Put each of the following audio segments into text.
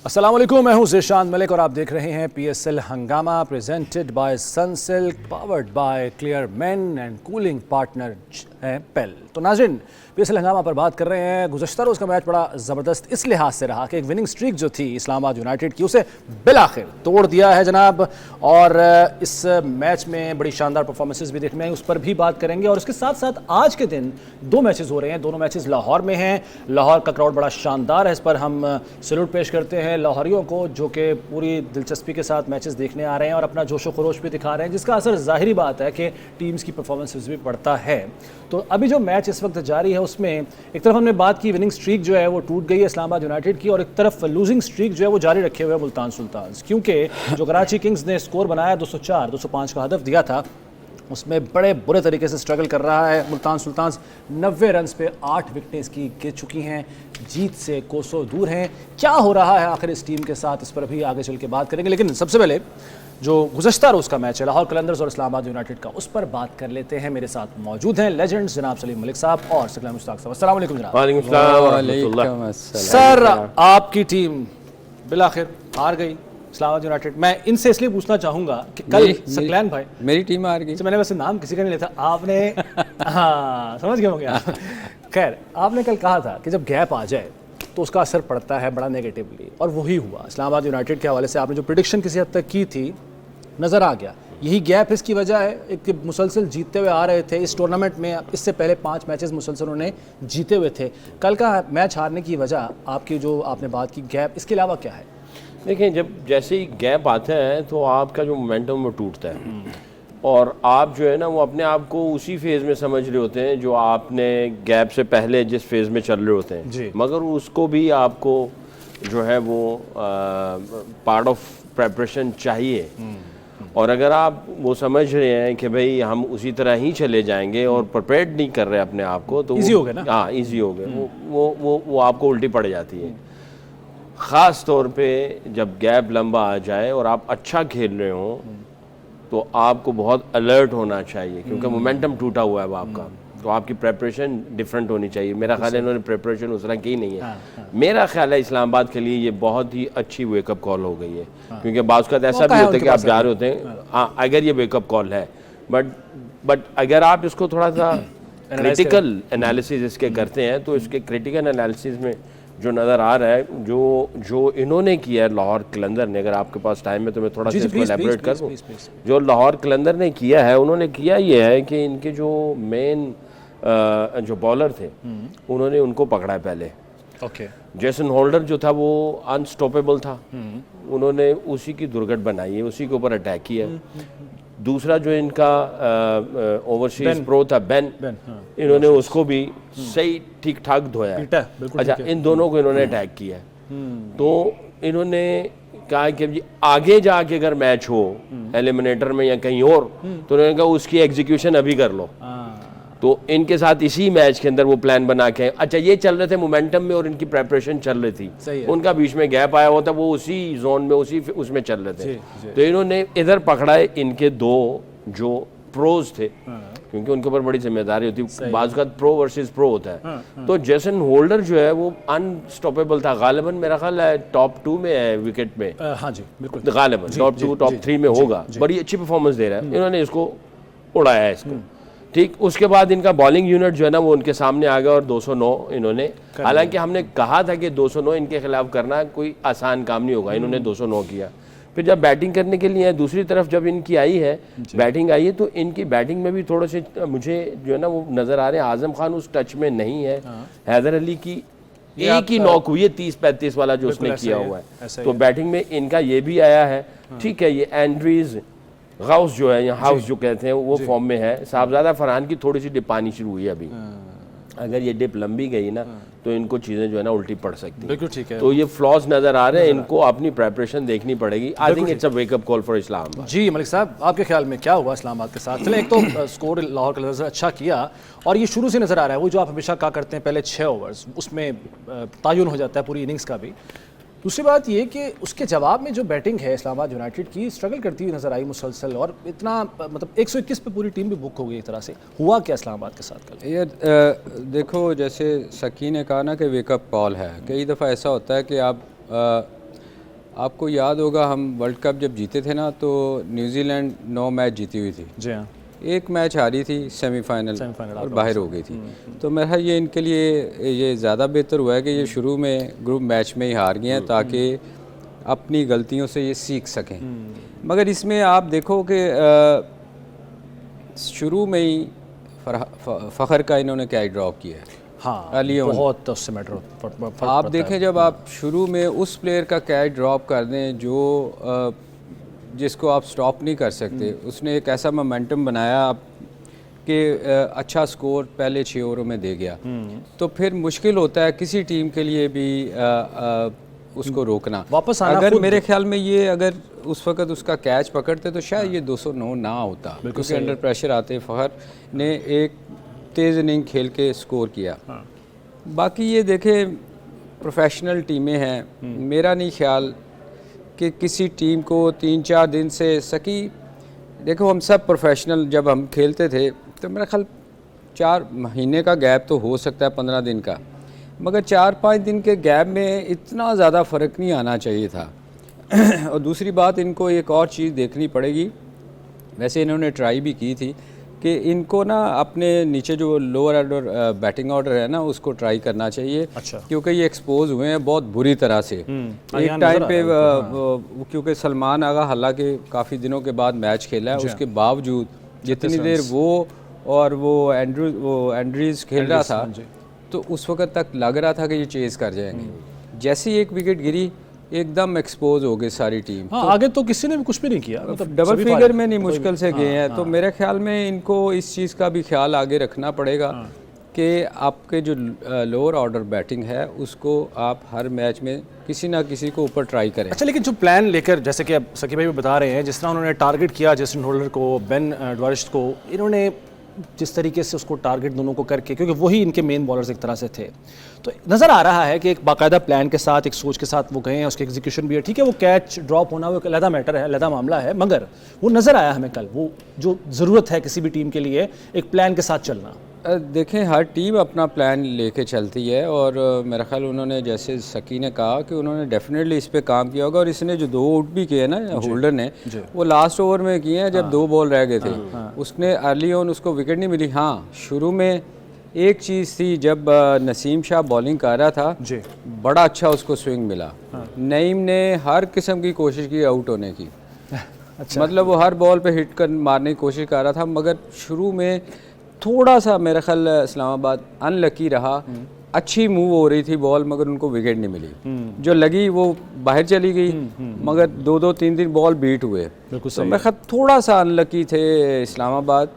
अस्सलाम वालेकुम, मैं हूं ज़ेशान मलिक और आप देख रहे हैं PSL हंगामा presented by Sunsilk powered by clear main and cooling partner है पेल। तो नाज़रीन, PSL हंगामा पर बात कर रहे हैं। गुज़श्ता रोज़ का मैच बड़ा ज़बरदस्त इस लिहाज से रहा कि एक विनिंग स्ट्रीक जो थी इस्लामाबाद यूनाइटेड की, उसे बिलाखिर तोड़ दिया है जनाब। और इस मैच में बड़ी शानदार परफॉर्मेंसेस भी देखने में, उस पर भी बात करेंगे। और उसके साथ साथ आज के दिन दो मैचेस हो रहे हैं, दोनों मैचेस लाहौर में हैं। लाहौर का क्राउड बड़ा शानदार है, इस पर हम सैल्यूट पेश करते हैं लाहौरियों को, जो कि पूरी दिलचस्पी के साथ मैचेस देखने आ रहे हैं और अपना जोशो खरोश भी दिखा रहे हैं, जिसका असर ज़ाहिरी बात है कि टीम्स की परफॉर्मेंसेस भी पड़ता है। तो अभी जो मैच इस वक्त जारी है उसमें एक तरफ हमने बात की विनिंग स्ट्रीक जो है वो टूट गई है इस्लामाबाद यूनाइटेड की, और एक तरफ लूजिंग स्ट्रीक जो है वो जारी रखे हुए है मुल्तान सुल्तान्स। क्योंकि जो कराची किंग्स ने स्कोर बनाया 205 का हदफ दिया था, उसमें बड़े बुरे तरीके से स्ट्रगल कर रहा है मुल्तान सुल्तान्स। 90 रन्स पे 8 विकेटें इसकी गिर चुकी हैं, जीत से कोसों दूर हैं। क्या हो रहा है आखिर इस टीम के साथ, इस पर भी आगे चल के बात करेंगे। लेकिन सबसे पहले जो गुज़श्ता रोज़ का मैच है लाहौर कलंदर्स और इस्लामाबाद यूनाइटेड का, उस पर बात कर लेते हैं। मेरे साथ मौजूद हैं लेजेंड्स जनाब सलीम मलिक साहब और सकलान मुश्ताक साहब। अस्सलाम वालेकुम जनाब। वालेकुम सर, आपकी टीम बिलाखिर हार गई इस्लामाबाद यूनाइटेड। मैं इनसे इसलिए पूछना चाहूँगा कि कल सकलैन भाई, मेरी टीम हार गई। मैंने वैसे नाम किसी का नहीं लेता, आपने हाँ समझ गए होंगे आप। खैर, आपने कल कहा था कि जब गैप आ जाए तो उसका असर पड़ता है बड़ा नेगेटिवली, और वही हुआ। इस्लामाबाद यूनाइटेड के हवाले से आपने जो प्रिडिक्शन किसी हद तक की थी, नज़र आ गया। यही गैप इसकी वजह है। एक मुसलसल जीतते हुए आ रहे थे इस टूर्नामेंट में, इससे पहले 5 मैचेस मुसलसल उन्होंने जीते हुए थे। कल का मैच हारने की वजह आपकी जो आपने बात की गैप, इसके अलावा क्या है? देखें, जब जैसे ही गैप आता है तो आपका जो मोमेंटम वो टूटता है, और आप जो है ना वो अपने आप को उसी फेज़ में समझ रहे होते हैं जो आपने गैप से पहले जिस फेज़ में चल रहे होते हैं, मगर उसको भी आपको जो है वो पार्ट ऑफ प्रेपरेशन चाहिए। और अगर आप वो समझ रहे हैं कि भाई हम उसी तरह ही चले जाएंगे और प्रिपेयर्ड नहीं कर रहे अपने आप को, तो ईजी हो गया ना। हाँ, ईजी हो गया। वो आपको उल्टी पड़ जाती है। ख़ास तौर पे जब गैप लंबा आ जाए और आप अच्छा खेल रहे हो तो आपको बहुत अलर्ट होना चाहिए, क्योंकि मोमेंटम टूटा हुआ है आपका। तो आपकी प्रेपरेशन डिफरेंट होनी चाहिए। मेरा ख्याल है इन्होंने प्रेपरेशन उस तरह की नहीं है। मेरा ख्याल है इस्लामाबाद के लिए ये बहुत ही अच्छी वेकअप कॉल हो गई है, क्योंकि बाज़ का ऐसा भी होता है कि आप जा रहे होते हैं, हाँ अगर ये वेकअप कॉल है, बट अगर आप इसको थोड़ा सा क्रिटिकल एनालिसिस इसके करते हैं तो इसके क्रिटिकल एनालिसिस में जो नज़र आ रहा है, जो इन्होंने किया है लाहौर कलंदर ने, अगर आपके पास टाइम है तो मैं थोड़ा सा इसको एलैबोरेट कर दूं। जो लाहौर कलंदर ने किया है, उन्होंने किया ये है कि इनके जो मेन जो बॉलर थे उन्होंने उनको पकड़ा है पहले। जेसन होल्डर जो था वो अनस्टॉपेबल था, उन्होंने उसी की दुर्गत बनाई है, उसी के ऊपर अटैक किया। दूसरा जो इनका ओवरसीज प्रो था बेन, इन्होंने उसको भी सही ठीक ठाक धोया है। अच्छा, इन दोनों को इन्होंने अटैक किया है। तो इन्होंने कहा कि जी आगे जाके अगर मैच हो एलिमिनेटर में या कहीं और, तो उन्होंने कहा उसकी एग्जीक्यूशन अभी कर लो। तो इनके साथ इसी मैच के अंदर वो प्लान बना के, अच्छा ये चल रहे थे मोमेंटम में और इनकी प्रेपरेशन चल रही थी, उनका बीच में गैप आया होता, वो उसी जोन में उसी उसमें चल रहे थे। तो इन्होंने इधर पकड़ा है इनके दो जो प्रोज थे, क्योंकि उनके ऊपर बड़ी जिम्मेदारी होती है, बाज़ का प्रो वर्सेस प्रो होता है। तो जेसन होल्डर जो है वो अनस्टॉपेबल था, गालिबन मेरा ख्याल है टॉप 2 में है विकेट में, हाँ जी बिल्कुल, गालिबन टॉप 2 टॉप 3 में होगा। बड़ी अच्छी परफॉर्मेंस दे रहा है, इन्होंने इसको उड़ाया है इसको। ठीक, उसके बाद इनका बॉलिंग यूनिट जो है ना वो उनके सामने आ गया और 209 इन्होंने, हालांकि हमने कहा था कि 209 इनके खिलाफ करना कोई आसान काम नहीं होगा, इन्होंने 209 किया। फिर जब बैटिंग करने के लिए दूसरी तरफ जब इनकी आई है बैटिंग आई है, तो इनकी बैटिंग में भी थोड़े से मुझे जो है ना वो नज़र आ रहे हैं। आजम खान उस टच में नहीं है, हैदर अली की एक ही नॉक हुई है 30-35 वाला जो उसने किया हुआ है, तो बैटिंग में इनका ये भी आया है। ठीक है, ये एंड्रीज गाउस जो है या हाउस जो कहते हैं वो फॉर्म में है। साहबजादा फरहान की थोड़ी सी डिप आनी शुरू हुई है अभी, अगर ये डिप लंबी गई ना तो इनको चीज़ें जो है ना उल्टी पड़ सकती हैं। बिल्कुल ठीक है। तो ये फ्लॉज नज़र आ रहे हैं, इनको अपनी प्रेपरेशन देखनी पड़ेगी। I think it's a wake up call for Islamabad. जी मलिक साहब, आपके ख्याल में क्या हुआ इस्लामाबाद के साथ? चले, एक तो स्कोर लाहौर कलंदर्स ने अच्छा किया और ये शुरू से नज़र आ रहा है, वो जो आप हमेशा कहा करते हैं पहले 6 ओवर्स उसमें तयन हो जाता है पूरी इनिंग्स का भी। दूसरी बात ये कि उसके जवाब में जो बैटिंग है इस्लामाबाद यूनाइटेड की, स्ट्रगल करती हुई नजर आई मुसलसल, और इतना मतलब 121 पे पूरी टीम भी बुक हो गई एक तरह से। हुआ क्या इस्लामाबाद के साथ कल? ये देखो, जैसे सकी ने कहा ना कि वेकअप कॉल है, कई दफ़ा ऐसा होता है कि आप आपको याद होगा हम वर्ल्ड कप जब जीते थे ना, तो न्यूजीलैंड 9 मैच जीती हुई थी, जी हाँ, एक मैच हारी थी सेमीफाइनल और बाहर हो गई थी। तो मेरा ख्याल ये इनके लिए ये ज़्यादा बेहतर हुआ है कि ये शुरू में ग्रुप मैच में ही हार गए हैं, ताकि अपनी गलतियों से ये सीख सकें। मगर इसमें आप देखो कि शुरू में ही फ़खर का इन्होंने क्या ड्रॉप किया है। हाँ, बहुत उससे मैटर आप देखें, जब आप शुरू में उस प्लेयर का कैच ड्रॉप कर दें जो जिसको आप स्टॉप नहीं कर सकते, उसने एक ऐसा मोमेंटम बनाया आप कि अच्छा स्कोर पहले 6 ओवरों में दे गया, तो फिर मुश्किल होता है किसी टीम के लिए भी उसको रोकना, वापस आना। अगर मेरे ख्याल में ये अगर उस वक्त उसका कैच पकड़ते तो शायद ये 209 ना होता, क्योंकि अंडर प्रेशर आते फ़खर ने एक तेज़ इनिंग खेल के स्कोर किया। बाकी ये देखें, प्रोफेशनल टीमें हैं, मेरा नहीं ख्याल कि किसी टीम को 3-4 दिन से सकी। देखो हम सब प्रोफेशनल जब हम खेलते थे तो मेरा ख्याल 4 महीने का गैप तो हो सकता है, 15 दिन का, मगर 4-5 दिन के गैप में इतना ज़्यादा फ़र्क नहीं आना चाहिए था। और दूसरी बात, इनको एक और चीज़ देखनी पड़ेगी, वैसे इन्होंने ट्राई भी की थी कि इनको ना अपने नीचे जो लोअर ऑर्डर बैटिंग ऑर्डर है ना, उसको ट्राई करना चाहिए। अच्छा। क्योंकि ये एक्सपोज हुए हैं बहुत बुरी तरह से एक टाइम पे, क्योंकि सलमान आगा हालांकि काफ़ी दिनों के बाद मैच खेला है, उसके बावजूद जितनी देर वो और वो एंड्रीज खेल रहा था, तो उस वक्त तक लग रहा था कि ये चेज़ कर जाएंगे। जैसे ही एक विकेट गिरी, एकदम एक्सपोज हो गई सारी टीम। हाँ, आगे तो किसी ने भी कुछ भी नहीं किया, मतलब डबल फिगर में नहीं, मुश्किल से गए हैं। तो मेरे ख्याल में इनको इस चीज़ का भी ख्याल आगे रखना पड़ेगा कि आपके जो लोअर ऑर्डर बैटिंग है उसको आप हर मैच में किसी ना किसी को ऊपर ट्राई करें। अच्छा, लेकिन जो प्लान लेकर, जैसे कि अब सकी भाई भी बता रहे हैं, जिस तरह उन्होंने टारगेट किया जेसन होल्डर को, बेन ड्वारिस्ट को, इन्होंने जिस तरीके से उसको टारगेट दोनों को करके, क्योंकि वही इनके मेन बॉलर्स एक तरह से थे, तो नज़र आ रहा है कि एक बाकायदा प्लान के साथ, एक सोच के साथ वो गए हैं, उसके एग्जीक्यूशन भी है। ठीक है, वो कैच ड्रॉप होना वो एक अलग मैटर है, अलग मामला है, मगर वो नज़र आया हमें कल, वो जो ज़रूरत है किसी भी टीम के लिए एक प्लान के साथ चलना। देखें, हर टीम अपना प्लान लेके चलती है, और मेरा ख्याल उन्होंने, जैसे सकी ने कहा, कि उन्होंने डेफिनेटली इस पे काम किया होगा। और इसने जो 2 आउट भी किए ना होल्डर ने, वो लास्ट ओवर में किए हैं जब 2 बॉल रह गए थे। उसने अर्ली ऑन उसको विकेट नहीं मिली। हाँ, शुरू में एक चीज़ थी, जब नसीम शाह बॉलिंग कर रहा था जी, बड़ा अच्छा उसको स्विंग मिला। नईम ने हर किस्म की कोशिश की आउट होने की। अच्छा। मतलब वो हर बॉल पे हिट कर मारने की कोशिश कर रहा था, मगर शुरू में थोड़ा सा मेरा ख्याल इस्लामाबाद अनलकी रहा। अच्छी मूव हो रही थी बॉल, मगर उनको विकेट नहीं मिली। जो लगी वो बाहर चली गई, मगर 2-2, 3-3 बॉल बीट हुए। तो मेरा ख्याल थोड़ा सा अनलकी थे इस्लामाबाद।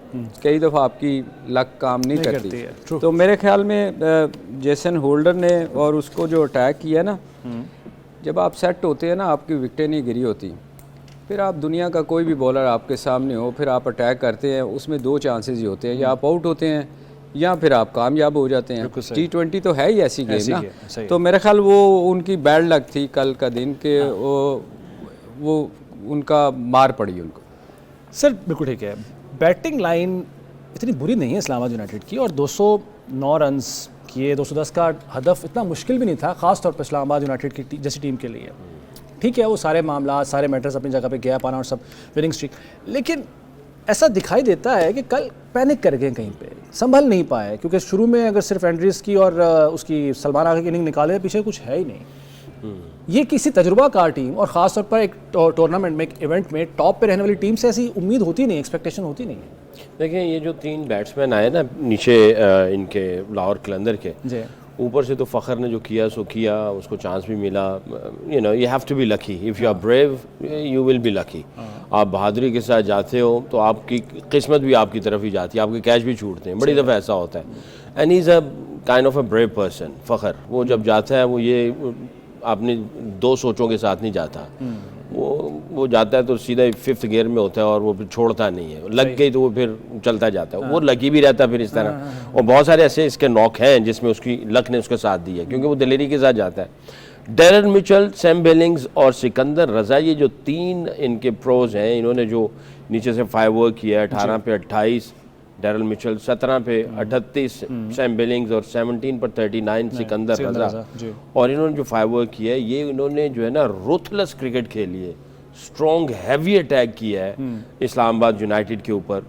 कई दफ़ा आपकी लक काम नहीं करती। तो मेरे ख्याल में जेसन होल्डर ने और उसको जो अटैक किया ना, जब आप सेट होते हैं ना, आपकी विकेटें नहीं गिरी होती, फिर आप दुनिया का कोई भी बॉलर आपके सामने हो, फिर आप अटैक करते हैं, उसमें 2 चांसेस ही होते हैं, या आप आउट होते हैं या फिर आप कामयाब हो जाते हैं। T20 तो है ही ऐसी गेम ना। तो मेरे ख्याल वो उनकी बैड लक थी कल का दिन के, वो उनका मार पड़ी उनको। सर बिल्कुल ठीक है, बैटिंग लाइन इतनी बुरी नहीं है इस्लामाबाद यूनाइटेड की, और 209 रन्स किए, 210 का हदफ इतना मुश्किल भी नहीं था, ख़ास तौर पर इस्लामाबाद यूनाइटेड की जैसी टीम के लिए। ठीक है, वो सारे मामला, सारे मैटर्स अपनी जगह पे, गैप आना और सब, विनिंग स्ट्रीक, लेकिन ऐसा दिखाई देता है कि कल पैनिक कर गए, कहीं पे संभल नहीं पाए, क्योंकि शुरू में अगर सिर्फ एंड्रीज की और उसकी सलमान आगा की इनिंग निकाले, पीछे कुछ है ही नहीं। ये किसी तजुर्बाकार टीम, और ख़ास तौर पर एक टूर्नामेंट में, एक इवेंट में टॉप पे रहने वाली टीम से ऐसी उम्मीद होती नहीं, एक्सपेक्टेशन होती नहीं है। देखिए, ये जो 3 बैट्समैन आए ना नीचे, इनके लाहौर कलंदर के, ऊपर से तो फ़खर ने जो किया सो किया, उसको चांस भी मिला। You know, you have to be lucky, if you are brave you will be lucky. आप बहादुरी के साथ जाते हो तो आपकी किस्मत भी आपकी तरफ ही जाती है, आपके कैच भी छूटते हैं, बड़ी दफ़ा ऐसा होता है। And he is a kind of a brave person. Fakhar वो जब जाता है, वो ये अपनी 2 सोचों के साथ नहीं जाता, वो जाता है तो सीधा 5th गियर में होता है, और वो फिर छोड़ता नहीं है, लग गई तो वो फिर चलता जाता है। वो लकी भी रहता है फिर इस तरह। और बहुत सारे ऐसे इसके नॉक हैं जिसमें उसकी लक ने उसके साथ दी है, क्योंकि वो दिलेरी के साथ जाता है। डैरन मिचेल, सैम बिलिंग्स और सिकंदर रजा, ये जो 3 इनके प्रोज हैं, इन्होंने जो नीचे से 5 वर्क किया है, 18 पे 28, डैरल मिचेल 17 पे 38, सैम बिलिंग्स और 17 पर 39 सिकंदर रजा। और इन्होंने जो फाइव किया है, ये इन्होंने जो है ना रुथलेस क्रिकेट खेली है, स्ट्रॉन्ग हैवी अटैक किया है इस्लामाबाद यूनाइटेड के ऊपर।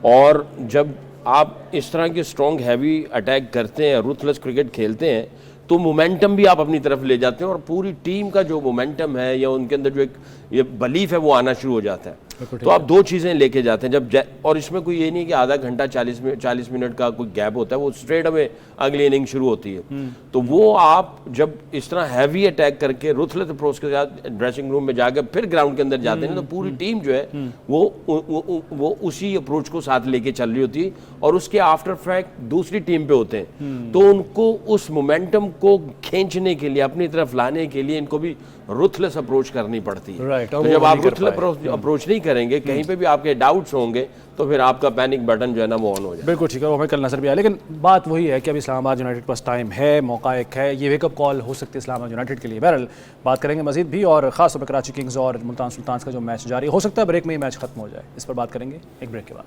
और जब आप इस तरह के स्ट्रॉन्ग हैवी अटैक करते हैं, रुथलेस क्रिकेट खेलते हैं, तो मोमेंटम भी आप अपनी तरफ ले जाते हैं और पूरी टीम का जो मोमेंटम है या उनके अंदर जो एक ये बिलीफ है वो आना शुरू हो जाता है। तो आप दो चीज़ें लेके जाते हैं और इसमें कोई ये नहीं कि आधा घंटा 40 मिनट का कोई गैप होता है, वो स्ट्रेट अवे अगली इनिंग शुरू होती है। तो वो आप जब इस तरह हैवी अटैक करके रुथलेस अप्रोच के साथ ड्रेसिंग रूम में जाकर फिर ग्राउंड के अंदर जाते हैं तो पूरी टीम जो है वो उसी अप्रोच को साथ लेके चल रही होती है और उसके आफ्टर इफेक्ट दूसरी टीम पे होते हैं। तो उनको उस मोमेंटम को खींचने के लिए, अपनी तरफ लाने के लिए इनको भी रुथलेस अप्रोच करनी पड़ती है। तो जब आप रुथलेस अप्रोच नहीं करेंगे, कहीं पे भी आपके डाउट्स होंगे, तो फिर आपका पैनिक बटन जो है ना वो ऑन हो जाए। बिल्कुल ठीक है, वो हमें कल नजर भी आया। लेकिन बात वही है कि अभी इस्लामाबाद यूनाइटेड के पास टाइम है, मौका एक है, ये वेकअप कॉल हो सकती है इस्लामाबाद यूनाइटेड के लिए। बहरहाल बात करेंगे मजीद भी, और खास तौर पर कराची किंग्स और मुल्तान सुल्तान्स का जो मैच जारी हो सकता है ब्रेक में ये मैच खत्म हो जाए, इस पर बात करेंगे एक ब्रेक के बाद।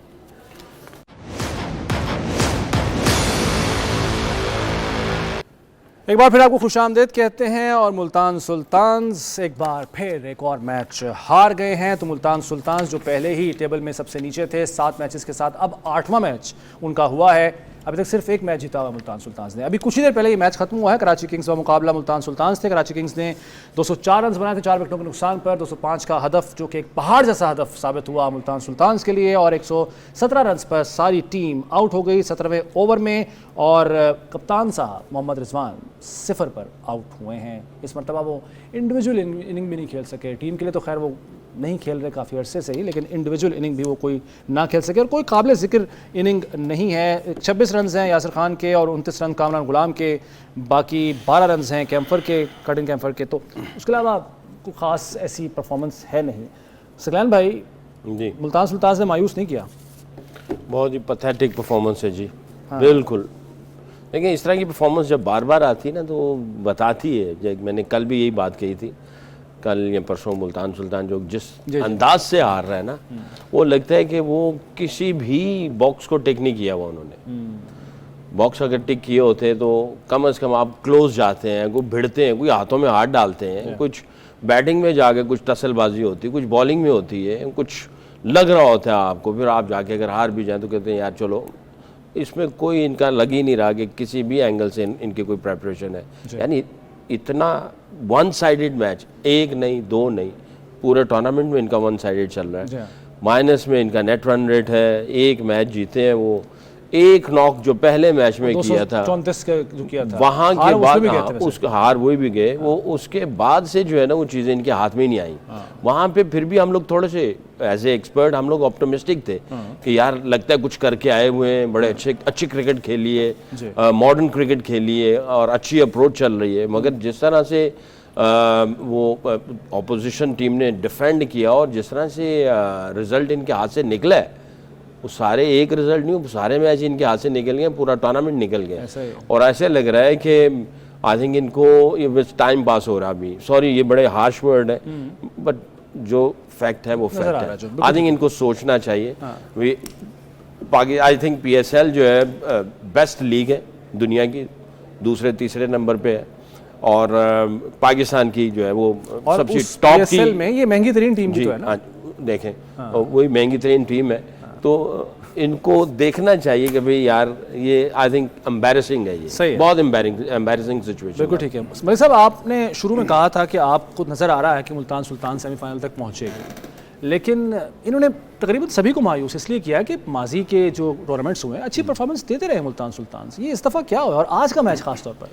एक बार फिर आपको खुशामदीद कहते हैं। और मुल्तान सुल्तान्स एक बार फिर एक और मैच हार गए हैं। तो मुल्तान सुल्तान्स जो पहले ही टेबल में सबसे नीचे थे 7 मैचेस के साथ, अब 8वां मैच उनका हुआ है। अभी तक सिर्फ एक मैच जीता हुआ मुल्तान सुल्तान्स ने। अभी कुछ ही देर पहले ये मैच खत्म हुआ है। कराची किंग्स का मुकाबला मुल्तान सुल्तान्स थे। कराची किंग्स ने 204 रन बनाए थे 4 विकेटों के नुकसान पर। 205 का हदफ जो कि एक पहाड़ जैसा हदफ साबित हुआ मुल्तान सुल्तान्स के लिए, और 117 रन पर सारी टीम आउट हो गई 17वें ओवर में। और कप्तान साहब मोहम्मद रिजवान 0 पर आउट हुए हैं। इस मरतबा वो इंडिविजुअल इनिंग भी नहीं खेल सके। टीम के लिए तो खैर वो नहीं खेल रहे काफ़ी अरसे से ही, लेकिन इंडिविजुअल इनिंग भी वो कोई ना खेल सके। और कोई काबिल ज़िक्र इनिंग नहीं है। 26 रन हैं यासिर खान के और 29 रन कामरान गुलाम के, बाकी 12 रन हैं कैम्फर के, कटिंग कैम्फर के। तो उसके अलावा कोई ख़ास ऐसी परफॉर्मेंस है नहीं। सकलैन भाई जी, मुल्तान सुल्तान्स ने मायूस नहीं किया? बहुत ही पैथेटिक परफॉर्मेंस है जी। हाँ। बिल्कुल। लेकिन इस तरह की परफॉर्मेंस जब बार बार आती है ना तो बताती है, जब मैंने कल भी यही बात कही थी, कल या परसों, मुल्तान सुल्तान जो जिस अंदाज से हार रहा है ना, वो लगता है कि वो किसी भी बॉक्स को टिक नहीं किया हुआ उन्होंने। बॉक्स अगर टिक किए होते तो कम से कम आप क्लोज जाते हैं, कोई भिड़ते हैं, कोई हाथों में हाथ डालते हैं, कुछ बैटिंग में जाके कुछ टसलबाजी होती है, कुछ बॉलिंग में होती है, कुछ लग रहा होता है आपको, फिर आप जाके अगर हार भी जाए तो कहते हैं यार चलो। इसमें कोई इनका लग ही नहीं रहा कि किसी भी एंगल से इनकी कोई प्रेपरेशन है। यानी इतना वन साइडेड मैच, एक नहीं दो नहीं, पूरे टूर्नामेंट में इनका वन साइडेड चल रहा है। माइनस में इनका नेट रन रेट है, एक मैच जीते हैं वो, एक नॉक जो पहले मैच में किया था 34 जो किया था, वहाँ के बाद उसका हार वही भी गए वो, उसके बाद से जो है ना वो चीज़ें इनके हाथ में नहीं आई। वहाँ पे फिर भी हम लोग थोड़े से एज ए एक्सपर्ट हम लोग ऑप्टिमिस्टिक थे कि यार लगता है कुछ करके आए हुए हैं, बड़े अच्छी क्रिकेट खेली है, मॉडर्न क्रिकेट खेली है और अच्छी अप्रोच चल रही है। मगर जिस तरह से वो ऑपोजिशन टीम ने डिफेंड किया और जिस तरह से रिजल्ट इनके हाथ से निकला है, वो सारे एक रिजल्ट नहीं, सारे मैच इनके हाथ से निकल गए, पूरा टूर्नामेंट निकल गया। और ऐसे लग रहा है कि आई थिंक इनको ये बस टाइम पास हो रहा अभी। सॉरी ये बड़े हार्श वर्ड है, बट जो फैक्ट है वो फैक्ट है। आई थिंक इनको सोचना चाहिए। आई थिंक PSL जो है बेस्ट लीग है दुनिया की, दूसरे तीसरे नंबर पे है, और पाकिस्तान की जो है वो सबसे टॉप की में ये महंगी तरीन टीम जो है ना, देखें वही महंगी तरीन टीम है। तो इनको देखना चाहिए कि भाई यार ये आई थिंक एम्बैरेसिंग है, ये बहुत एम्बैरेसिंग सिचुएशन। बिल्कुल ठीक है मलिक साहब, आपने शुरू में कहा था कि आपको नज़र आ रहा है कि मुल्तान सुल्तान सेमीफाइनल तक पहुंचेगी, लेकिन इन्होंने तकरीबन सभी को मायूस इसलिए किया कि माजी के जो टूर्नामेंट्स हुए हैं अच्छी परफॉर्मेंस देते रहे मुल्तान सुल्तान। ये इस दफ़ा क्या हुआ और आज का मैच खास तौर पर?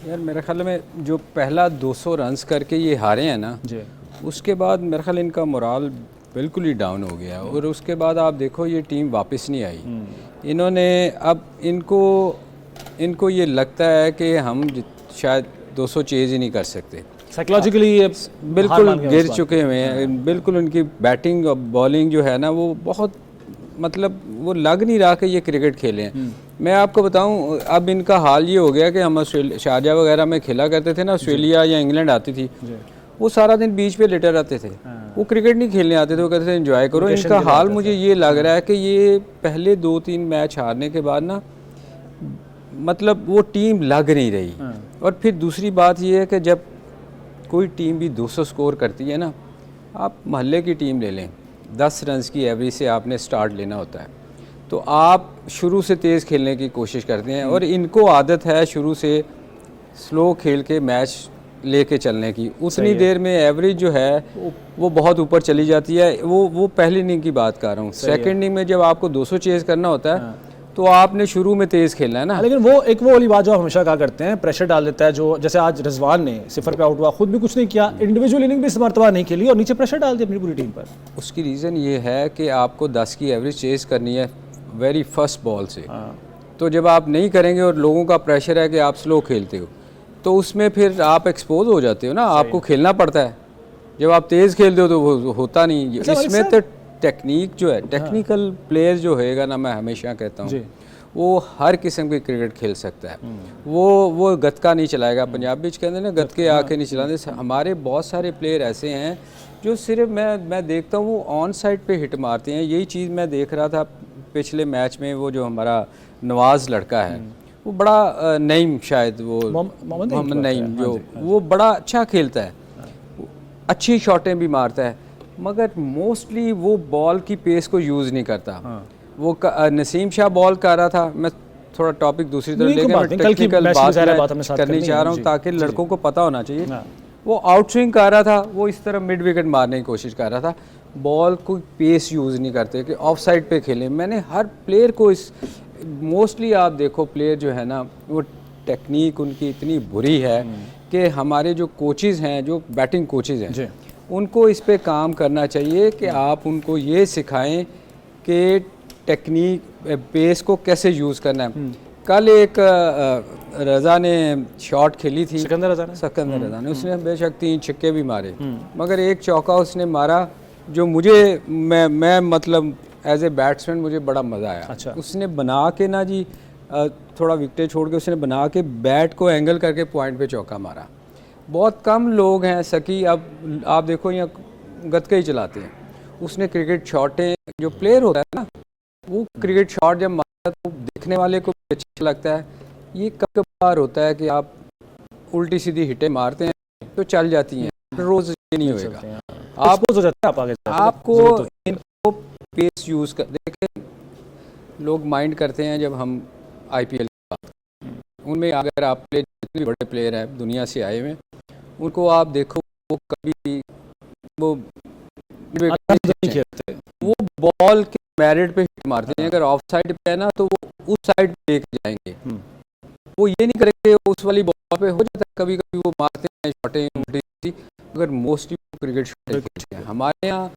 यार मेरे ख्याल में जो पहला 200 रन्स करके ये हारे हैं ना जी, उसके बाद मेरे ख्याल इनका मोराल बिल्कुल ही डाउन हो गया। और उसके बाद आप देखो ये टीम वापस नहीं आई। इन्होंने अब इनको ये लगता है कि हम शायद 200 चेज ही नहीं कर सकते। साइकोलॉजिकली ये बिल्कुल गिर चुके हुए हैं। बिल्कुल उनकी बैटिंग और बॉलिंग जो है ना वो बहुत, मतलब वो लग नहीं रहा कि ये क्रिकेट खेले हैं। मैं आपको बताऊं अब इनका हाल ये हो गया कि हम शारजा वगैरह में खेला करते थे ना, ऑस्ट्रेलिया या इंग्लैंड आती थी, वो सारा दिन बीच पे लेटे रहते थे, वो क्रिकेट नहीं खेलने आते थे, वो कहते थे एंजॉय करो। इनका हाल मुझे ये लग रहा है कि ये पहले 2-3 मैच हारने के बाद ना मतलब वो टीम लग नहीं रही। और फिर दूसरी बात ये है कि जब कोई टीम भी 200 स्कोर करती है ना, आप महल्ले की टीम ले लें, 10 रन्स की एवरेज से आपने स्टार्ट लेना होता है, तो आप शुरू से तेज़ खेलने की कोशिश करते हैं। और इनको आदत है शुरू से स्लो खेल के मैच लेके चलने की। उतनी देर में एवरेज जो है वो बहुत ऊपर चली जाती है। वो पहली इनिंग की बात कर रहा हूँ। सेकंड इनिंग में जब आपको 200 चेज़ करना होता है तो आपने शुरू में तेज़ खेलना है ना। लेकिन वो वाली बात जो आप हमेशा कहा करते हैं, प्रेशर डाल देता है। जो जैसे आज रिजवान ने 0 पे आउट हुआ, खुद भी कुछ नहीं किया, इंडिविजुअल इनिंग भी इस मरतबा नहीं खेली और नीचे प्रेशर डाल दिया अपनी पूरी टीम पर। उसकी रीज़न ये है कि आपको 10 की एवरेज चेज़ करनी है वेरी फर्स्ट बॉल से। तो जब आप नहीं करेंगे और लोगों का प्रेशर है कि आप स्लो खेलते हो, तो उसमें फिर आप एक्सपोज हो जाते हो ना। आपको खेलना पड़ता है। जब आप तेज़ खेलते हो तो वो होता नहीं। इसमें तो टेक्निक जो है, टेक्निकल प्लेयर जो होएगा ना, मैं हमेशा कहता हूँ वो हर किस्म की क्रिकेट खेल सकता है। वो गतका नहीं चलाएगा। पंजाबी कहते हैं ना, गतके आके नहीं चलाते। हमारे बहुत सारे प्लेयर ऐसे हैं जो सिर्फ मैं देखता हूँ वो ऑन साइड पे हिट मारते हैं। यही चीज़ मैं देख रहा था पिछले मैच में। वो जो हमारा नवाज़ लड़का है, वो बड़ा नईम, शायद वो मोहम्मद नईम, जो वो बड़ा अच्छा खेलता है, अच्छी शॉटें भी मारता है, मगर मोस्टली वो बॉल की पेस को यूज़ नहीं करता। वो नसीम शाह बॉल कर रहा था। मैं थोड़ा टॉपिक दूसरी तरफ लेके मैं टेक्निकल बात करनी चाह रहा हूँ ताकि लड़कों को पता होना चाहिए। वो आउट स्विंग कर रहा था, वो इस तरह मिड विकेट मारने की कोशिश कर रहा था। बॉल को पेस यूज़ नहीं करते कि ऑफ साइड पे खेलें। मैंने हर प्लेयर को मोस्टली आप देखो प्लेयर जो है ना, वो टेक्निक उनकी इतनी बुरी है कि हमारे जो कोचेज़ हैं, जो बैटिंग कोचेज़ हैं, उनको इस पे काम करना चाहिए कि आप उनको ये सिखाएं कि टेक्निक पेस को कैसे यूज़ करना है। कल एक रज़ा ने शॉट खेली थी, सिकंदर रज़ा ने, उसने बेशक 3 छक्के भी मारे, मगर एक चौका उसने मारा जो मैं मतलब एज ए बैट्समैन मुझे बड़ा मज़ा आया। अच्छा। उसने बना के ना जी थोड़ा विकेट छोड़ के उसने बना के बैट को एंगल करके पॉइंट पे चौका मारा। बहुत कम लोग हैं सकी, अब आप देखो यहाँ गतके ही चलाते हैं। उसने क्रिकेट शॉटें, जो प्लेयर होता है ना, वो क्रिकेट शॉट जब मारता है तो देखने वाले को अच्छा लगता है। ये कभी कभार होता है कि आप उल्टी सीधी हिटें मारते हैं तो चल जाती हैं, रोज़ ये नहीं होएगा। आपको इनको पेस यूज़ कर, देखें लोग माइंड करते हैं जब हम IPL की बात, उनमें अगर आप जितने बड़े प्लेयर हैं दुनिया से आए हुए, उनको आप देखो वो कभी वो वो बॉल के मेरिट पे हिट मारते हैं। अगर ऑफ साइड पे है ना तो वो उस साइड पे लेके जाएंगे। वो ये नहीं करेंगे उस वाली बॉल पे। हो जाता है कभी कभी वो मारते हैं शॉटें उल्टी, मगर मोस्टली क्रिकेट शॉटें खेलते हैं। हमारे यहाँ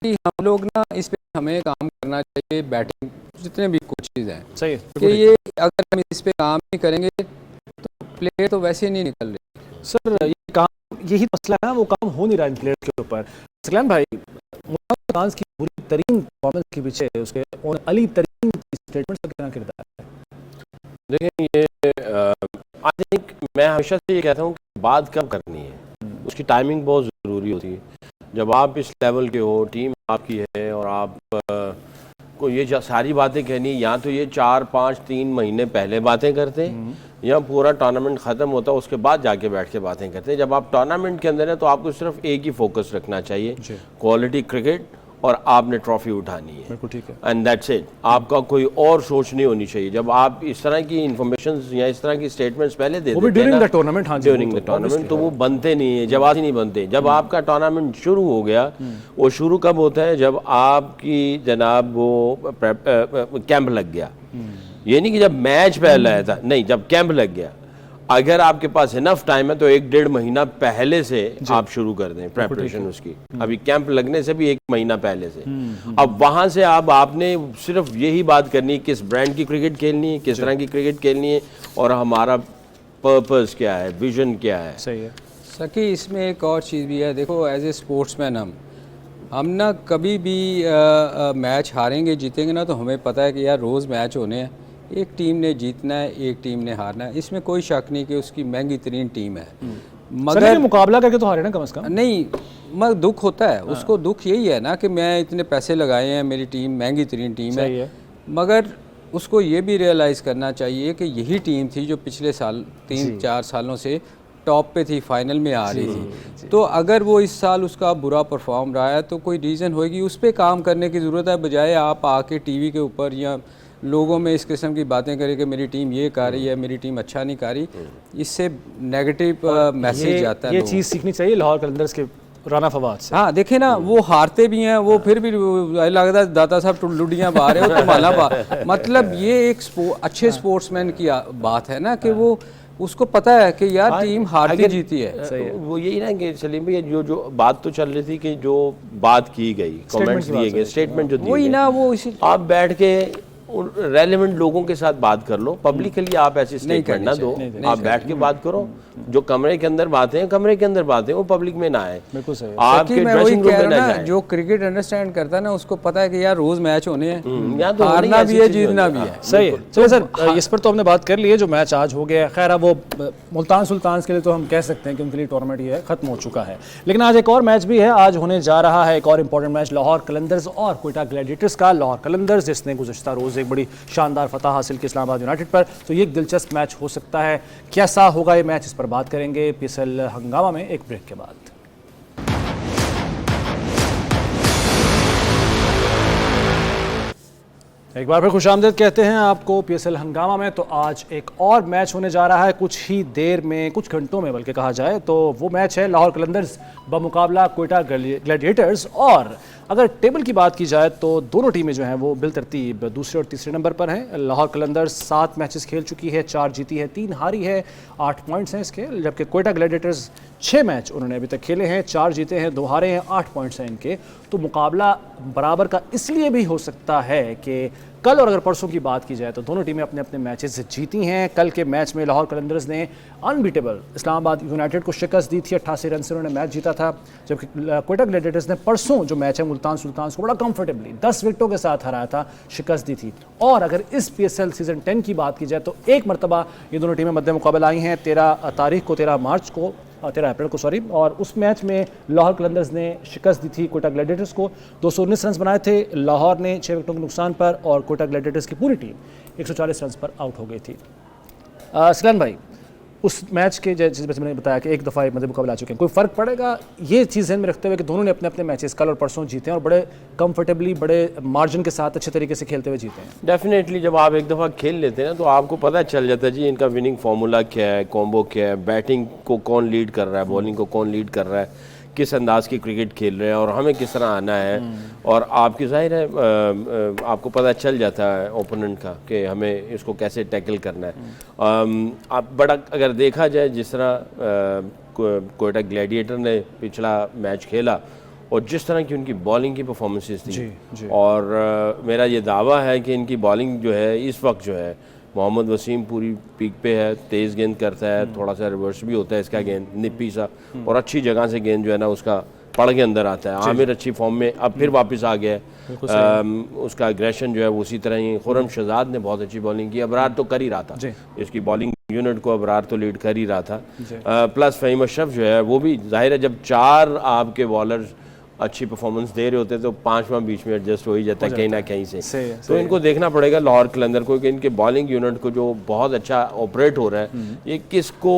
हम लोग ना इस पे हमें काम करना चाहिए, बैटिंग जितने भी कोचेज हैं, सही कि ये अगर हम इस पे काम नहीं करेंगे तो प्लेयर तो वैसे नहीं निकल रहे। सर ये काम, यही मसला है ना, वो काम हो नहीं रहा इन प्लेयर्स के ऊपर। सकलैन भाई, मुल्तान की बुरी तरीन परफॉर्मेंस के पीछे उसके अली तरीन स्टेटमेंट का कितना किरदार है? देखिए ये आई थिंक मैं हमेशा से ये कहता हूँ कि बात कब करनी है, उसकी टाइमिंग बहुत ज़रूरी होती है। जब आप इस लेवल के हो, टीम आपकी है और आप को ये सारी बातें कहनी, या तो ये 4-5-3 महीने पहले बातें करते हैं या पूरा टूर्नामेंट ख़त्म होता है उसके बाद जाके बैठ के बातें करते हैं। जब आप टूर्नामेंट के अंदर हैं तो आपको सिर्फ एक ही फोकस रखना चाहिए, क्वालिटी क्रिकेट, और आपने ट्रॉफी उठानी है। बिल्कुल ठीक है, एंड दैट्स इट। आपका कोई और सोच नहीं होनी चाहिए। जब आप इस तरह की इन्फॉर्मेशन या इस तरह की स्टेटमेंट्स पहले देते हैं during the tournament, during the tournament, तो वो बनते नहीं है, जवाब ही नहीं बनते। जब आपका टूर्नामेंट शुरू हो गया, वो शुरू कब होता है? जब आपकी जनाब वो कैंप लग गया। ये नहीं कि जब मैच पहले आया था, नहीं, जब कैंप लग गया। अगर आपके पास इनफ टाइम है तो 1-1.5 महीना पहले से आप शुरू कर दें प्रेपरेशन उसकी। अभी कैंप लगने से भी 1 महीना पहले से। अब वहां से आपने सिर्फ यही बात करनी है, किस ब्रांड की क्रिकेट खेलनी है, किस तरह की क्रिकेट खेलनी है, और हमारा पर्पस क्या है, विजन क्या है। सही है सकी। इसमें एक और चीज़ भी है, देखो एज ए स्पोर्ट्समैन हम ना कभी भी मैच हारेंगे जीतेंगे ना तो हमें पता है कि यार रोज़ मैच होने हैं, एक टीम ने जीतना है, एक टीम ने हारना है, इसमें कोई शक नहीं कि उसकी महंगी तरीन टीम है। मगर मुकाबला करके तो हारे ना कम से कम। नहीं, मगर दुख होता है उसको। दुख यही है ना कि मैं इतने पैसे लगाए हैं, मेरी टीम महंगी तरीन टीम है, मगर उसको ये भी रियलाइज़ करना चाहिए कि यही टीम थी जो पिछले साल 3-4 सालों से टॉप पे थी, फाइनल में आ रही थी। तो अगर वो इस साल उसका बुरा परफॉर्म रहा है तो कोई रीज़न होगी, उस पर काम करने की ज़रूरत है, बजाय आप आके टीवी के ऊपर या लोगों में इस किस्म की बातें करें कि मेरी टीम ये कर रही है, मेरी टीम अच्छा नहीं कर रही। इससे नेगेटिव मैसेज जाता है। ये चीज़ सीखनी चाहिए लाहौर कलंदर्स के राना फवाद से। हाँ देखे ना, वो हारते भी हैं, वो फिर भी लगता है दाता साहब लुडियाँ बाहर है, तुम्हारा बाहर। मतलब ये एक अच्छे स्पोर्ट्समैन की बात है ना कि वो उसको पता है कि यार टीम हारती जीती है। वो यही ना कि सलीम भाई जो बात तो चल रही थी कि जो बात की गई, कमेंट्स दिए गए, स्टेटमेंट जो दिए वही ना, वो इसी आप बैठ के रेलेवेंट लोगों के साथ बात कर लो, पब्लिकली आप ऐसी स्टेटमेंट ना दो, आप बैठ के बात करो। जो कमरे के अंदर बातें, कमरे के अंदर बातें, वो पब्लिक में ना आए। बिल्कुल सही। आपके ड्रेसिंग रूम में ना जाए। जो क्रिकेट अंडरस्टैंड करता है ना, उसको पता है कि यार रोज मैच होने हैं, तो हारना भी है, जीतना भी है। सही है। चलिए सर, इस पर तो हमने बात कर ली है, जो मैच आज हो गया। खैर अब वो मुल्तान सुल्तान के लिए तो हम कह सकते हैं कि उनके लिए टूर्नामेंट ये खत्म हो चुका है, लेकिन आज एक और मैच भी है। आज होने जा रहा है एक और इंपॉर्टेंट मैच, लाहौर कलंदर्स और क्वेटा ग्लैडिएटर्स का। लाहौर कलंदर्स जिसने गुज़श्ता रोज़ एक बड़ी शानदार फतह हासिल की इस्लामाबाद यूनाइटेड पर, तो ये एक दिलचस्प मैच हो सकता है। कैसा होगा ये मैच, इस पर बात करेंगे पीएसएल हंगामा में एक ब्रेक के बाद। एक बार फिर खुशामदीद कहते हैं आपको पीएसएल हंगामा में। तो आज एक और मैच होने जा रहा है कुछ ही देर में, कुछ घंटों में बल्कि कहा जाए तो। वो मैच है लाहौर कलंदर्स बमुकाबला क्वेटा ग्लैडिएटर्स। और अगर टेबल की बात की जाए तो दोनों टीमें जो हैं वो बिलतरतीब दूसरे और तीसरे नंबर पर हैं। लाहौर कलंदर्स 7 मैचेस खेल चुकी है, 4 जीती है, 3 हारी है, 8 पॉइंट्स हैं इसके। जबकि क्वेटा ग्लैडिएटर्स 6 मैच उन्होंने अभी तक खेले हैं, 4 जीते हैं, 2 हारे हैं, 8 पॉइंट्स हैं इनके। तो मुकाबला बराबर का इसलिए भी हो सकता है कि कल और अगर परसों की बात की जाए तो दोनों टीमें अपने अपने मैचेस जीती हैं। कल के मैच में लाहौर कलंदर्स ने अनबीटेबल इस्लामाबाद यूनाइटेड को शिकस्त दी थी, 88 रन से उन्होंने मैच जीता था। जबकि क्वेटा ग्लैडिएटर्स ने परसों जो मैच है मुल्तान सुल्तान को बड़ा कंफर्टेबली 10 विकेटों के साथ हराया था, शिकस्त दी थी। और अगर इस पीएसएल सीजन 10 की बात की जाए तो एक मरतबा ये दोनों टीमें मद्दे मुकाबला आई हैं 13 अप्रैल को सॉरी। और उस मैच में लाहौर कलंदर्स ने शिकस्त दी थी क्वेटा ग्लैडिएटर्स को। 219 रन बनाए थे लाहौर ने 6 विकेटों के नुकसान पर, और क्वेटा ग्लैडिएटर्स की पूरी टीम 140 रन पर आउट हो गई थी। सलान भाई, उस मैच के जैसे मैंने बताया कि एक दफ़ा मध्य मुकाबला आ चुके हैं, कोई फ़र्क पड़ेगा ये चीज़ ध्यान में रखते हुए कि दोनों ने अपने अपने मैचेस कल और परसों जीते हैं और बड़े कंफर्टेबली, बड़े मार्जिन के साथ अच्छे तरीके से खेलते हुए जीते हैं? डेफिनेटली जब आप एक दफ़ा खेल लेते हैं ना तो आपको पता चल जाता है जी इनका विनिंग फार्मूला क्या है, कॉम्बो क्या है, बैटिंग को कौन लीड कर रहा है, बॉलिंग को कौन लीड कर रहा है, किस अंदाज की क्रिकेट खेल रहे हैं और हमें किस तरह आना है। और आपकी जाहिर है आपको पता चल जाता है ओपोनेंट का कि हमें इसको कैसे टैकल करना है। आप बड़ा अगर देखा जाए जिस तरह क्वेटा ग्लैडिएटर ने पिछला मैच खेला और जिस तरह की उनकी बॉलिंग की परफॉर्मेंसेस थी, और मेरा ये दावा है कि इनकी बॉलिंग जो है इस वक्त जो है, मोहम्मद वसीम पूरी पीक पे है, तेज़ गेंद करता है, थोड़ा सा रिवर्स भी होता है इसका गेंद, निप्पी सा, और अच्छी जगह से गेंद जो है ना उसका पड़ के अंदर आता है। आमिर अच्छी फॉर्म में अब फिर वापस आ गया है, उसका एग्रेशन जो है वो उसी तरह ही। खुर्रम शहजाद ने बहुत अच्छी बॉलिंग की, अबरार तो कर ही रहा था, इसकी बॉलिंग यूनिट को अबरार तो लीड कर ही रहा था। प्लस फ़हीम अशरफ जो है वो भी जाहिर है जब 4 आपके बॉलर्स अच्छी परफॉर्मेंस दे रहे होते हैं तो 5वां बीच में एडजस्ट हो ही जाता है कहीं ना कहीं से। तो इनको देखना पड़ेगा लाहौर कलंदर को कि इनके बॉलिंग यूनिट को जो बहुत अच्छा ऑपरेट हो रहा है, ये किसको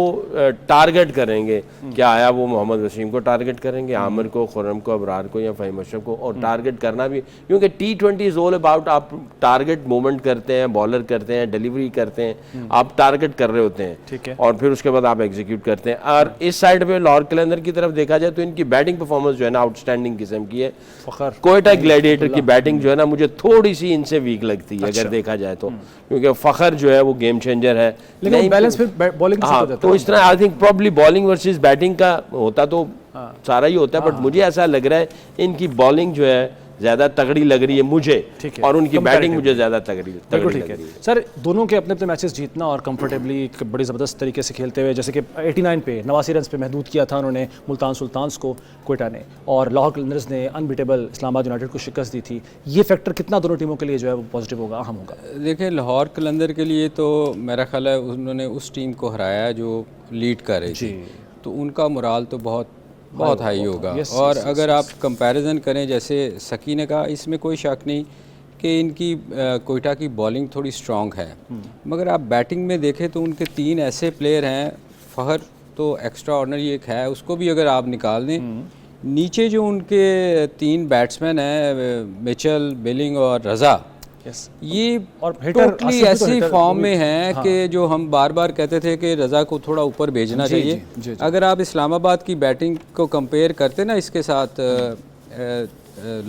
टारगेट करेंगे। क्या आया वो मोहम्मद वसीम को टारगेट करेंगे, आमिर को, खुर्रम को, अबरार को या फ़हीम अशरफ को। और टारगेट करना भी, क्योंकि T20 इज़ ऑल अबाउट आप टारगेट मूवमेंट करते हैं, बॉलर करते हैं, डिलीवरी करते हैं, आप टारगेट कर रहे होते हैं और फिर उसके बाद आप एग्जीक्यूट करते हैं। और इस साइड पे लाहौर कलंदर की तरफ देखा जाए तो इनकी बैटिंग परफॉर्मेंस जो है ना आउटस्टैंडिंग किस्म की है। क्वेटा ग्लैडिएटर की बैटिंग जो है ना मुझे थोड़ी सी इनसे वीक लगती है अगर देखा जाए तो, क्योंकि फखर जो है वो गेम चेंजर है, लेकिन बैलेंस फिर बॉलिंग हाँ, तो इस तरह I think probably bowling versus batting का होता तो सारा ही होता है, बट मुझे ऐसा लग रहा है इनकी बॉलिंग जो है ज़्यादा तगड़ी लग रही है मुझे, और उनकी बैटिंग मुझे ज़्यादा तगड़ी लग रही है। सर दोनों के अपने अपने मैचेस जीतना और कंफर्टेबली एक बड़ी ज़बरदस्त तरीके से खेलते हुए, जैसे कि 89 पे 89 रन पे महदूद किया था उन्होंने मुल्तान सुल्तान्स को क्वेटा ने, और लाहौर कलंदर्स ने अनबीटेबल इस्लामाबाद यूनाइटेड को शिकस्त दी थी। ये फैक्टर कितना दोनों टीमों के लिए जो है वो पॉजिटिव होगा, अहम होगा? देखिए लाहौर कलंदर के लिए तो मेरा ख्याल है उन्होंने उस टीम को हराया जो लीड कर रही थी, तो उनका मोराल तो बहुत बहुत हाई होगा। Yes, और yes, अगर आप कंपैरिजन करें, जैसे सकी ने कहा, इसमें कोई शक नहीं कि इनकी कोयटा की बॉलिंग थोड़ी स्ट्रांग है, मगर आप बैटिंग में देखें तो उनके 3 ऐसे प्लेयर हैं, फ़खर तो एक्स्ट्रा ऑर्डिनरी एक है, उसको भी अगर आप निकाल दें, नीचे जो उनके 3 बैट्समैन हैं, मिचेल, बिलिंग और रज़ा, ये और हिटर टोटली ऐसी फॉर्म में हैं कि जो हम बार बार कहते थे कि रज़ा को थोड़ा ऊपर भेजना चाहिए। अगर आप इस्लामाबाद की बैटिंग को कंपेयर करते ना इसके साथ,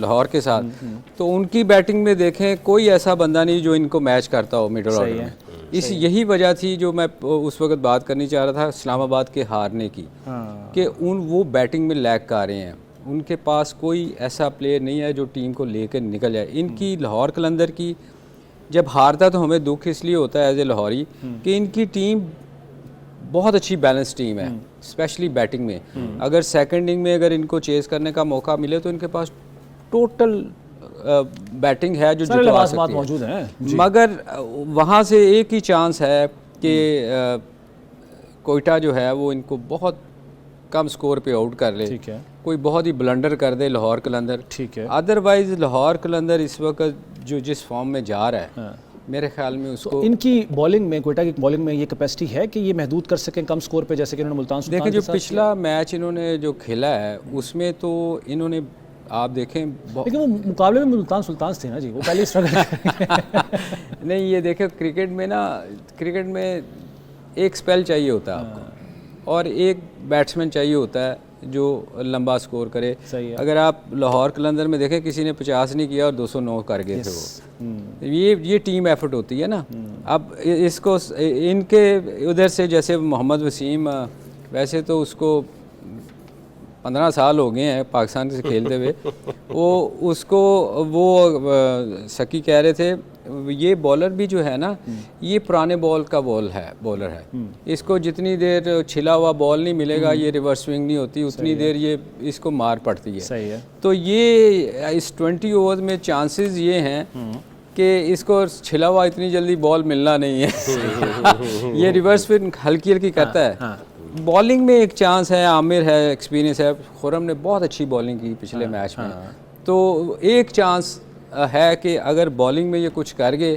लाहौर के साथ, तो उनकी बैटिंग में देखें कोई ऐसा बंदा नहीं जो इनको मैच करता हो मिडल ऑर्डर में। यही वजह थी जो मैं उस वक्त बात करनी चाह रहा था इस्लामाबाद के हारने की, कि वो बैटिंग में लैग कर रहे हैं, उनके पास कोई ऐसा प्लेयर नहीं है जो टीम को लेकर निकल जाए। इनकी लाहौर कलंदर की जब हारता तो हमें दुख इसलिए होता है एज ए लाहौरी कि इनकी टीम बहुत अच्छी बैलेंस टीम है, स्पेशली बैटिंग में। अगर सेकंड इनिंग में अगर इनको चेस करने का मौका मिले तो इनके पास टोटल बैटिंग है जो जितवा सकती है, मौजूद है। मगर वहाँ से एक ही चांस है कि कोयटा जो है वो इनको बहुत कम स्कोर पे आउट कर ले, ठीक है, कोई बहुत ही ब्लंडर कर दे लाहौर कलंदर, ठीक है। अदरवाइज लाहौर कलंदर इस वक्त जो जिस फॉर्म में जा रहा है, मेरे ख्याल में उसको तो इनकी बॉलिंग में, कोयटा की बॉलिंग में ये कैपेसिटी है कि ये महदूद कर सकें कम स्कोर पे, जैसे कि इन्होंने मुल्तान सुल्तान देखें जो पिछला मैच इन्होंने जो खेला है उसमें तो इन्होंने आप देखें लेकिन वो मुकाबले में मुल्तान सुल्तान थे ना जी, वो पहले स्ट्रगल नहीं, ये देखें क्रिकेट में एक स्पेल चाहिए होता है आपको, और एक बैट्समैन चाहिए होता है जो लंबा स्कोर करे। सही है। अगर आप लाहौर कलंदर में देखें किसी ने 50 नहीं किया और 209 कर गए थे वो, ये टीम एफर्ट होती है ना। अब इसको इनके उधर से जैसे मोहम्मद वसीम, वैसे तो उसको 15 साल हो गए हैं पाकिस्तान से खेलते हुए, वो सकी कह रहे थे ये बॉलर भी जो है ना, ये पुराने बॉलर है, इसको जितनी देर छिला हुआ बॉल नहीं मिलेगा, ये रिवर्स स्विंग नहीं होती, उतनी देर ये इसको मार पड़ती है। सही है। तो ये इस 20 ओवर में चांसेस ये हैं कि इसको छिला हुआ इतनी जल्दी बॉल मिलना नहीं है ये रिवर्स स्विंग हल्की हल्की करता है। बॉलिंग में एक चांस है, आमिर है, एक्सपीरियंस है, खुरम ने बहुत अच्छी बॉलिंग की पिछले मैच में, तो एक चांस है कि अगर बॉलिंग में ये कुछ कर गए,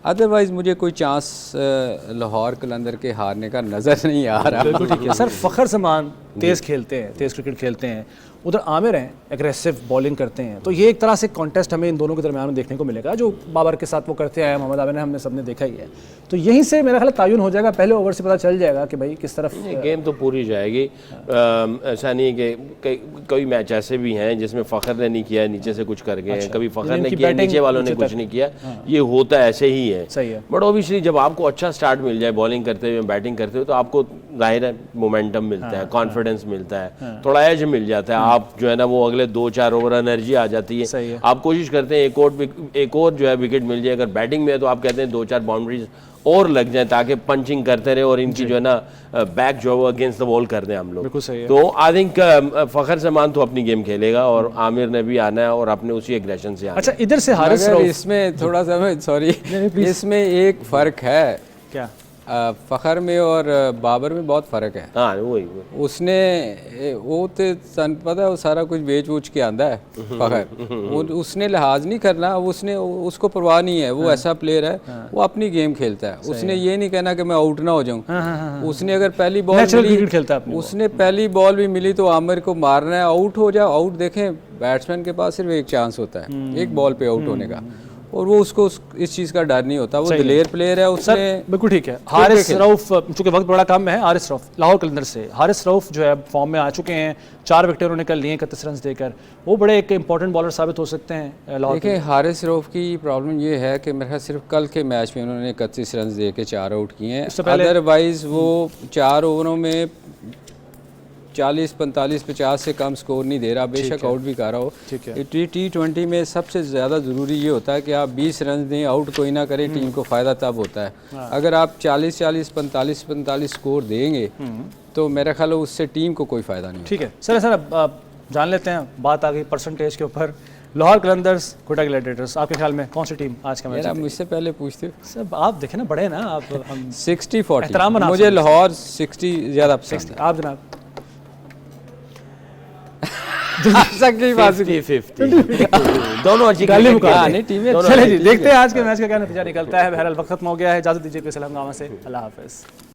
अदरवाइज मुझे कोई चांस लाहौर कलंदर के हारने का नज़र नहीं आ रहा। बिल्कुल ठीक है सर। फ़खर समान तेज़ खेलते हैं, तेज़ क्रिकेट खेलते हैं, उधर आमिर हैं एग्रेसिव बॉलिंग करते हैं, तो ये एक तरह से कॉन्टेस्ट हमें इन दोनों के दरमियान में देखने को मिलेगा, जो बाबर के साथ वो करते आए, मोहम्मद आमिर ने हमने सबने देखा ही है। तो यहीं से मेरा ख्याल तायुन हो जाएगा, पहले ओवर से पता चल जाएगा कि भाई किस तरफ गेम तो पूरी जाएगी। ऐसा नहीं कि कोई मैच ऐसे भी हैं जिसमें फ़खर ने नहीं किया, नीचे से कुछ कर गए, कभी फ़खर ने किया, नीचे वालों ने कुछ नहीं किया, ये होता ऐसे ही है। सही है। बट ऑब्वियसली जब आपको अच्छा स्टार्ट मिल जाए बॉलिंग करते हुए, बैटिंग करते हुए, तो आपको जाहिर है मोमेंटम मिलता है, कॉन्फिडेंस मिलता है, थोड़ा एज मिल जाता है। आप जो है ना वो अगले 2-4 ओवर एनर्जी आ जाती है, आप कोशिश करते हैं एक और जो है विकेट मिल जाए। अगर बैटिंग में है तो आप कहते हैं 2-4 बाउंड्रीज और लग जाए ताकि पंचिंग करते रहे और इनकी जो है ना बैक जो है अगेंस्ट द वॉल कर दें हम लोग। बिल्कुल सही है। तो आई थिंक फ़खर समान तो अपनी गेम खेलेगा और आमिर ने भी आना है और अपने उसी एग्रेशन से आना। अच्छा, इधर से हारिस रऊफ, इसमें थोड़ा सा सॉरी इसमें एक फ़र्क है क्या, फ़खर में और बाबर में बहुत फ़र्क है। हाँ वही उसने वो तो सन पता है वो सारा कुछ बेच वूच के आंदा है फ़खर, उसने लिहाज नहीं करना, उसको परवाह नहीं है, वो ऐसा प्लेयर है, वो अपनी गेम खेलता है। उसने ये नहीं कहना कि मैं आउट ना हो जाऊँ। उसने अगर पहली बॉल मिली, उसने पहली बॉल भी मिली तो आमिर को मारना है, आउट हो जाओ। आउट देखें बैट्समैन के पास सिर्फ एक चांस होता है, एक बॉल पे आउट होने का, और वो उसको इस चीज़ का डर नहीं होता, वो दिलेर प्लेयर है। उसने बिल्कुल ठीक है। हारिस रऊफ, चूंकि वक्त बड़ा कम है, हारिस रऊफ लाहौर कलंदर से, हारिस रऊफ जो है फॉर्म में आ चुके हैं, 4 विकेट उन्होंने कल लिए 31 रन देकर, वो बड़े एक इंपॉर्टेंट बॉलर साबित हो सकते हैं लाहौर। देखिए हारिस रऊफ की प्रॉब्लम ये है कि मेरे ख्याल सिर्फ कल के मैच में उन्होंने 31 रन दे के 4 आउट किए हैं, अदरवाइज वो 4 ओवरों में 40, 45, 50 से कम स्कोर नहीं दे रहा, बेशक आउट भी कर रहा हो। T20 में सबसे ज़्यादा ज़रूरी ये होता है कि आप 20 रन दें, आउट कोई ना करे, टीम को फ़ायदा तब होता है। अगर आप 40, 45 स्कोर देंगे तो मेरा ख्याल है उससे टीम को कोई फ़ायदा नहीं। ठीक है सर, अब जान लेते हैं, बात आ गई परसेंटेज के ऊपर। लाहौर कलंदर्स, कोयटा ग्लैडिएटर्स, आपके ख्याल में कौन सी टीम आज का मैच? आप मुझसे पहले पूछते सर, आप देखें ना, बड़े ना आप, हम 60-40 एहतराम मुझे लाहौर 60 ज़्यादा पसंद है। आप जनाब? सकती बात 50-50 दोनों अच्छी गाली cricket मुकाबले। खेलते नहीं, हैं। टीमें दोनों चलिए अच्छी जी, देखते हैं आज के मैच का क्या नतीजा निकलता है। बहरहाल वक्त खत्म हो गया है, इजाजत दीजिए, PSL हंगामा से, अल्लाह हाफिज।